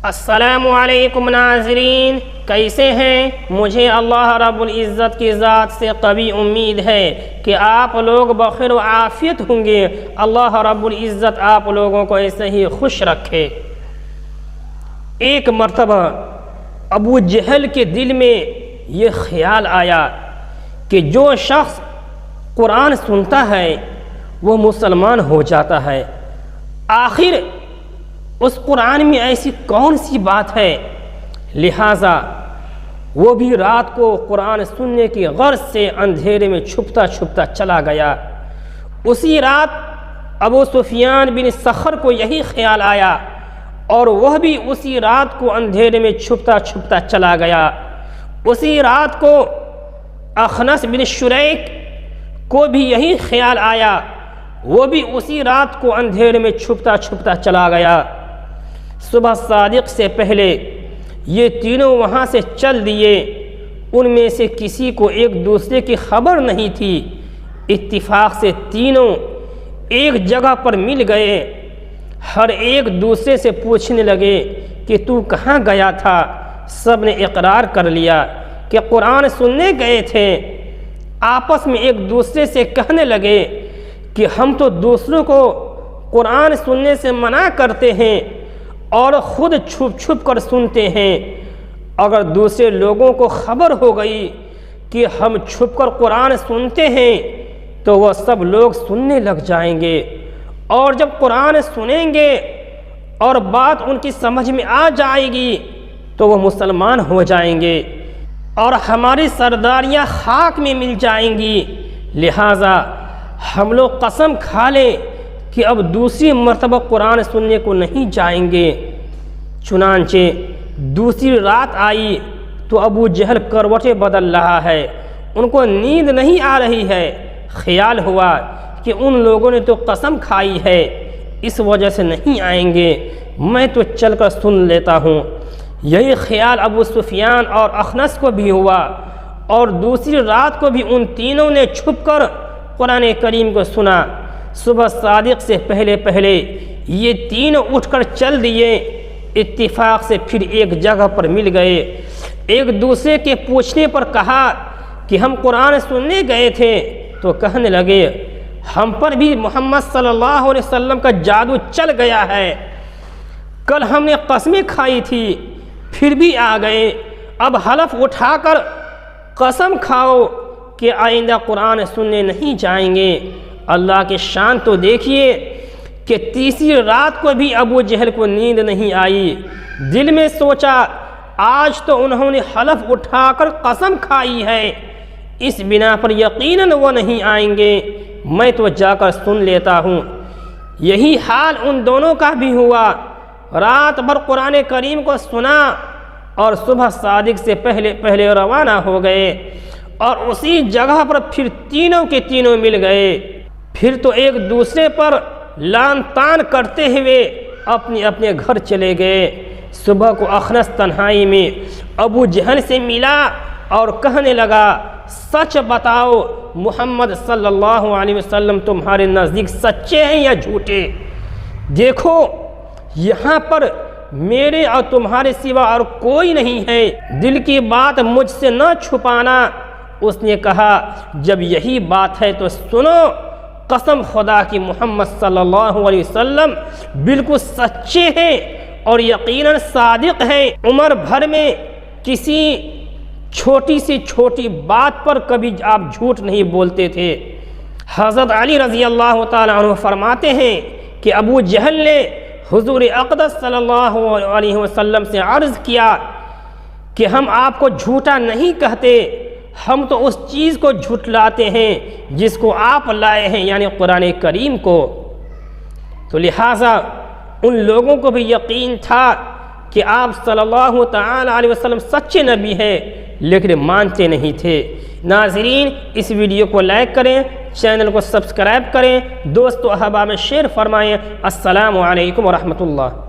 السلام علیکم ناظرین، کیسے ہیں؟ مجھے اللہ رب العزت کی ذات سے قوی امید ہے کہ آپ لوگ بخیر و عافیت ہوں گے۔ اللہ رب العزت آپ لوگوں کو ایسے ہی خوش رکھے۔ ایک مرتبہ ابو جہل کے دل میں یہ خیال آیا کہ جو شخص قرآن سنتا ہے وہ مسلمان ہو جاتا ہے، آخر اس قرآن میں ایسی کون سی بات ہے؟ لہٰذا وہ بھی رات کو قرآن سننے کی غرض سے اندھیرے میں چھپتا چھپتا چلا گیا۔ اسی رات ابو سفیان بن صخر کو یہی خیال آیا اور وہ بھی اسی رات کو اندھیرے میں چھپتا چھپتا چلا گیا۔ اسی رات کو اخنس بن شریک کو بھی یہی خیال آیا، وہ بھی اسی رات کو اندھیرے میں چھپتا چھپتا چلا گیا۔ صبح صادق سے پہلے یہ تینوں وہاں سے چل دیے۔ ان میں سے کسی کو ایک دوسرے کی خبر نہیں تھی۔ اتفاق سے تینوں ایک جگہ پر مل گئے۔ ہر ایک دوسرے سے پوچھنے لگے کہ تو کہاں گیا تھا؟ سب نے اقرار کر لیا کہ قرآن سننے گئے تھے۔ آپس میں ایک دوسرے سے کہنے لگے کہ ہم تو دوسروں کو قرآن سننے سے منع کرتے ہیں اور خود چھپ چھپ کر سنتے ہیں۔ اگر دوسرے لوگوں کو خبر ہو گئی کہ ہم چھپ کر قرآن سنتے ہیں تو وہ سب لوگ سننے لگ جائیں گے، اور جب قرآن سنیں گے اور بات ان کی سمجھ میں آ جائے گی تو وہ مسلمان ہو جائیں گے اور ہماری سرداریاں خاک میں مل جائیں گی۔ لہٰذا ہم لوگ قسم کھا لیں کہ اب دوسری مرتبہ قرآن سننے کو نہیں جائیں گے۔ چنانچہ دوسری رات آئی تو ابو جہل کروٹیں بدل رہا ہے، ان کو نیند نہیں آ رہی ہے۔ خیال ہوا کہ ان لوگوں نے تو قسم کھائی ہے، اس وجہ سے نہیں آئیں گے، میں تو چل کر سن لیتا ہوں۔ یہی خیال ابو سفیان اور اخنس کو بھی ہوا، اور دوسری رات کو بھی ان تینوں نے چھپ کر قرآن کریم کو سنا۔ صبح صادق سے پہلے یہ تینوں اٹھ کر چل دیے۔ اتفاق سے پھر ایک جگہ پر مل گئے۔ ایک دوسرے کے پوچھنے پر کہا کہ ہم قرآن سننے گئے تھے، تو کہنے لگے ہم پر بھی محمد صلی اللہ علیہ وسلم کا جادو چل گیا ہے۔ کل ہم نے قسمیں کھائی تھی، پھر بھی آ گئے۔ اب حلف اٹھا کر قسم کھاؤ کہ آئندہ قرآن سننے نہیں جائیں گے۔ اللہ کی شان تو دیکھیے کہ تیسری رات کو بھی ابو جہل کو نیند نہیں آئی۔ دل میں سوچا آج تو انہوں نے حلف اٹھا کر قسم کھائی ہے، اس بنا پر یقیناً وہ نہیں آئیں گے، میں تو جا کر سن لیتا ہوں۔ یہی حال ان دونوں کا بھی ہوا۔ رات بھر قرآن کریم کو سنا اور صبح صادق سے پہلے روانہ ہو گئے، اور اسی جگہ پر پھر تینوں کے تینوں مل گئے۔ پھر تو ایک دوسرے پر لان تان کرتے ہوئے اپنے گھر چلے گئے۔ صبح کو اخنس تنہائی میں ابو جہل سے ملا اور کہنے لگا سچ بتاؤ، محمد صلی اللہ علیہ وسلم تمہارے نزدیک سچے ہیں یا جھوٹے؟ دیکھو یہاں پر میرے اور تمہارے سوا اور کوئی نہیں ہے، دل کی بات مجھ سے نہ چھپانا۔ اس نے کہا جب یہی بات ہے تو سنو، قسم خدا کی محمد صلی اللہ علیہ وسلم بالکل سچے ہیں اور یقیناً صادق ہیں۔ عمر بھر میں کسی چھوٹی سے چھوٹی بات پر کبھی آپ جھوٹ نہیں بولتے تھے۔ حضرت علی رضی اللہ تعالیٰ عنہ فرماتے ہیں کہ ابو جہل نے حضور اقدس صلی اللہ علیہ وسلم سے عرض کیا کہ ہم آپ کو جھوٹا نہیں کہتے، ہم تو اس چیز کو جھٹلاتے ہیں جس کو آپ لائے ہیں، یعنی قرآن کریم کو۔ تو لہٰذا ان لوگوں کو بھی یقین تھا کہ آپ صلی اللہ تعالی علیہ وسلم سچے نبی ہیں، لیکن مانتے نہیں تھے۔ ناظرین، اس ویڈیو کو لائک کریں، چینل کو سبسکرائب کریں، دوست و احباب میں شیئر فرمائیں۔ السلام علیکم ورحمۃ اللہ۔